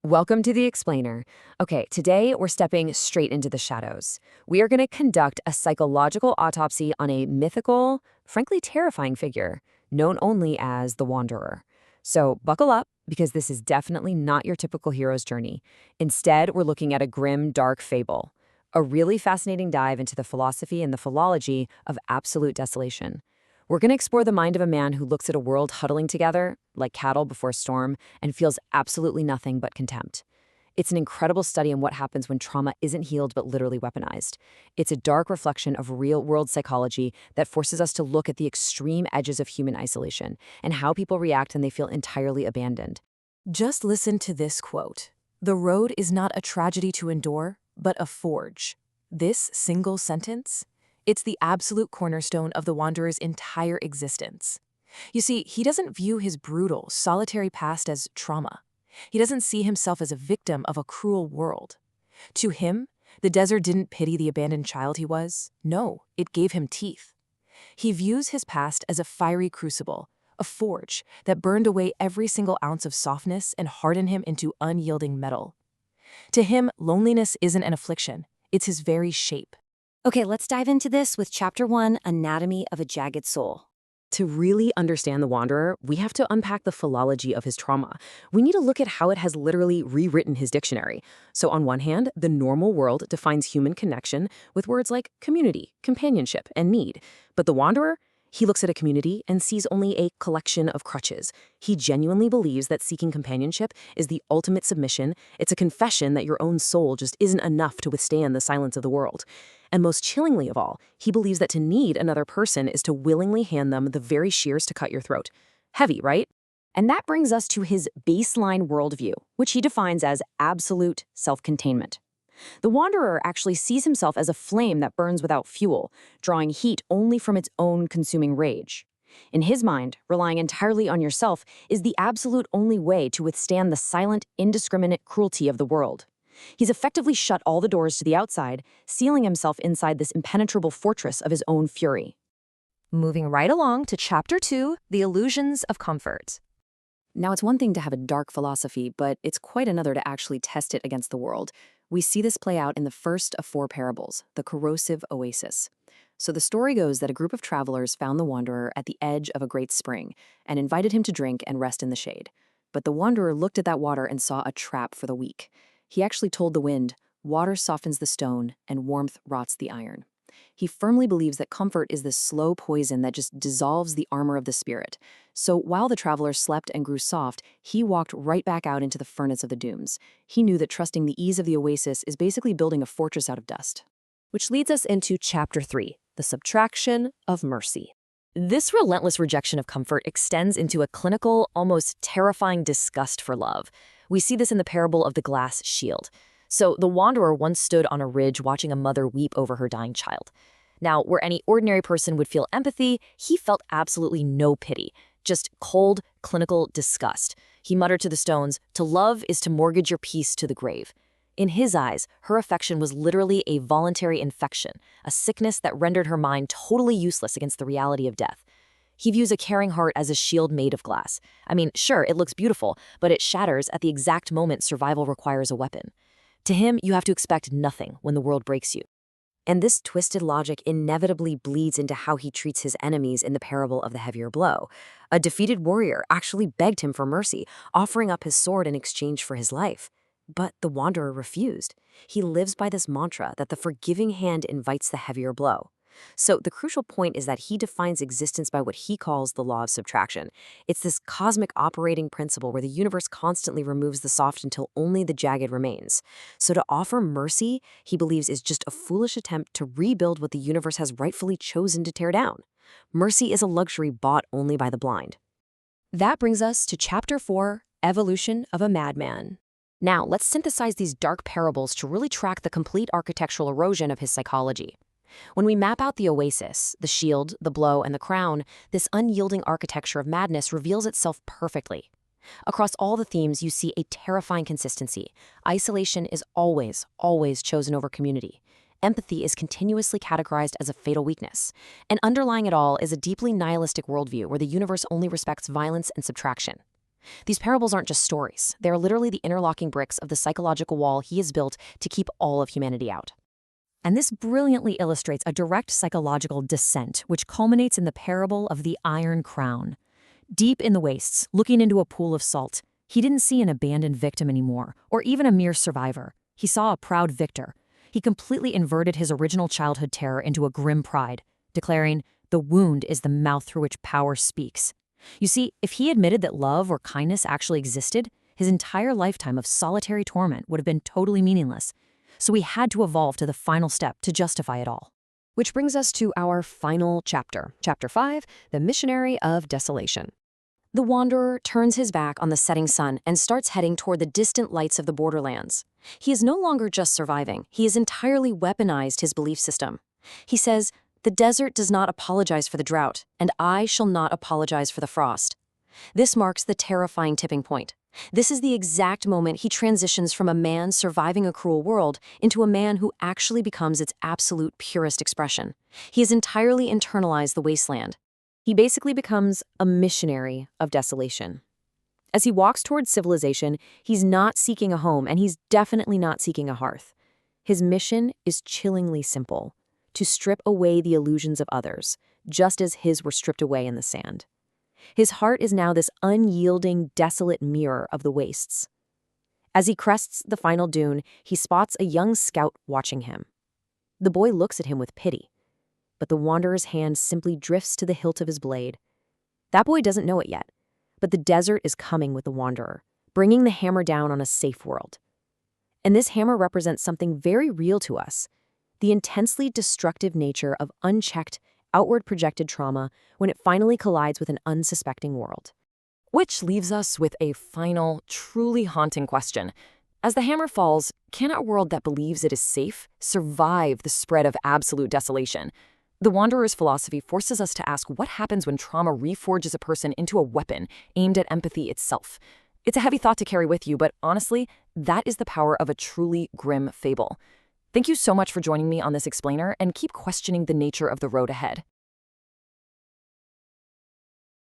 Welcome to The Explainer. Okay, today we're stepping straight into the shadows. We are going to conduct a psychological autopsy on a mythical, frankly terrifying figure, known only as the Wanderer. So buckle up, because this is definitely not your typical hero's journey. Instead, we're looking at a grim, dark fable. A really fascinating dive into the philosophy and the philology of absolute desolation. We're going to explore the mind of a man who looks at a world huddling together, like cattle before a storm, and feels absolutely nothing but contempt. It's an incredible study in what happens when trauma isn't healed but literally weaponized. It's a dark reflection of real-world psychology that forces us to look at the extreme edges of human isolation and how people react when they feel entirely abandoned. Just listen to this quote. "The road is not a tragedy to endure, but a forge." This single sentence, it's the absolute cornerstone of the Wanderer's entire existence. You see, he doesn't view his brutal, solitary past as trauma. He doesn't see himself as a victim of a cruel world. To him, the desert didn't pity the abandoned child he was. No, it gave him teeth. He views his past as a fiery crucible, a forge that burned away every single ounce of softness and hardened him into unyielding metal. To him, loneliness isn't an affliction, it's his very shape. Okay, let's dive into this with Chapter 1, Anatomy of a Jagged Soul. To really understand the Wanderer, we have to unpack the philology of his trauma. We need to look at how it has literally rewritten his dictionary. So on one hand, the normal world defines human connection with words like community, companionship, and need. But the Wanderer, he looks at a community and sees only a collection of crutches. He genuinely believes that seeking companionship is the ultimate submission. It's a confession that your own soul just isn't enough to withstand the silence of the world. And most chillingly of all, he believes that to need another person is to willingly hand them the very shears to cut your throat. Heavy, right? And that brings us to his baseline worldview, which he defines as absolute self-containment. The Wanderer actually sees himself as a flame that burns without fuel, drawing heat only from its own consuming rage. In his mind, relying entirely on yourself is the absolute only way to withstand the silent, indiscriminate cruelty of the world. He's effectively shut all the doors to the outside, sealing himself inside this impenetrable fortress of his own fury. Moving right along to Chapter 2, The Illusions of Comfort. Now, it's one thing to have a dark philosophy, but it's quite another to actually test it against the world. We see this play out in the first of 4 parables, the corrosive oasis. So the story goes that a group of travelers found the Wanderer at the edge of a great spring and invited him to drink and rest in the shade. But the Wanderer looked at that water and saw a trap for the weak. He actually told the wind, "Water softens the stone and warmth rots the iron." He firmly believes that comfort is this slow poison that just dissolves the armor of the spirit. So while the travelers slept and grew soft, he walked right back out into the furnace of the dooms. He knew that trusting the ease of the oasis is basically building a fortress out of dust. Which leads us into Chapter 3, the subtraction of mercy. This relentless rejection of comfort extends into a clinical, almost terrifying disgust for love. We see this in the parable of the glass shield. So the Wanderer once stood on a ridge watching a mother weep over her dying child. Now, where any ordinary person would feel empathy, he felt absolutely no pity, just cold, clinical disgust. He muttered to the stones, "To love is to mortgage your peace to the grave." In his eyes, her affection was literally a voluntary infection, a sickness that rendered her mind totally useless against the reality of death. He views a caring heart as a shield made of glass. I mean, sure, it looks beautiful, but it shatters at the exact moment survival requires a weapon. To him, you have to expect nothing when the world breaks you. And this twisted logic inevitably bleeds into how he treats his enemies in the parable of the heavier blow. A defeated warrior actually begged him for mercy, offering up his sword in exchange for his life. But the Wanderer refused. He lives by this mantra that the forgiving hand invites the heavier blow. So the crucial point is that he defines existence by what he calls the law of subtraction. It's this cosmic operating principle where the universe constantly removes the soft until only the jagged remains. So to offer mercy, he believes, is just a foolish attempt to rebuild what the universe has rightfully chosen to tear down. Mercy is a luxury bought only by the blind. That brings us to Chapter 4, Evolution of a Madman. Now, let's synthesize these dark parables to really track the complete architectural erosion of his psychology. When we map out the oasis, the shield, the blow, and the crown, this unyielding architecture of madness reveals itself perfectly. Across all the themes, you see a terrifying consistency. Isolation is always, always chosen over community. Empathy is continuously categorized as a fatal weakness. And underlying it all is a deeply nihilistic worldview where the universe only respects violence and subtraction. These parables aren't just stories. They're literally the interlocking bricks of the psychological wall he has built to keep all of humanity out. And this brilliantly illustrates a direct psychological descent, which culminates in the parable of the Iron Crown. Deep in the wastes, looking into a pool of salt, he didn't see an abandoned victim anymore, or even a mere survivor. He saw a proud victor. He completely inverted his original childhood terror into a grim pride, declaring, "The wound is the mouth through which power speaks." You see, if he admitted that love or kindness actually existed, his entire lifetime of solitary torment would have been totally meaningless. So he had to evolve to the final step to justify it all. Which brings us to our final chapter, Chapter 5, The Missionary of Desolation. The wanderer turns his back on the setting sun and starts heading toward the distant lights of the borderlands. He is no longer just surviving, he has entirely weaponized his belief system. He says, "The desert does not apologize for the drought, and I shall not apologize for the frost." This marks the terrifying tipping point. This is the exact moment he transitions from a man surviving a cruel world into a man who actually becomes its absolute purest expression. He has entirely internalized the wasteland. He basically becomes a missionary of desolation. As he walks towards civilization, he's not seeking a home, and he's definitely not seeking a hearth. His mission is chillingly simple: to strip away the illusions of others, just as his were stripped away in the sand. His heart is now this unyielding, desolate mirror of the wastes. As he crests the final dune, he spots a young scout watching him. The boy looks at him with pity, but the wanderer's hand simply drifts to the hilt of his blade. That boy doesn't know it yet, but the desert is coming with the wanderer, bringing the hammer down on a safe world. And this hammer represents something very real to us: the intensely destructive nature of unchecked, outward projected trauma when it finally collides with an unsuspecting world. Which leaves us with a final, truly haunting question. As the hammer falls, can a world that believes it is safe survive the spread of absolute desolation? The Wanderer's philosophy forces us to ask what happens when trauma reforges a person into a weapon aimed at empathy itself. It's a heavy thought to carry with you, but honestly, that is the power of a truly grim fable. Thank you so much for joining me on this explainer, and keep questioning the nature of the road ahead.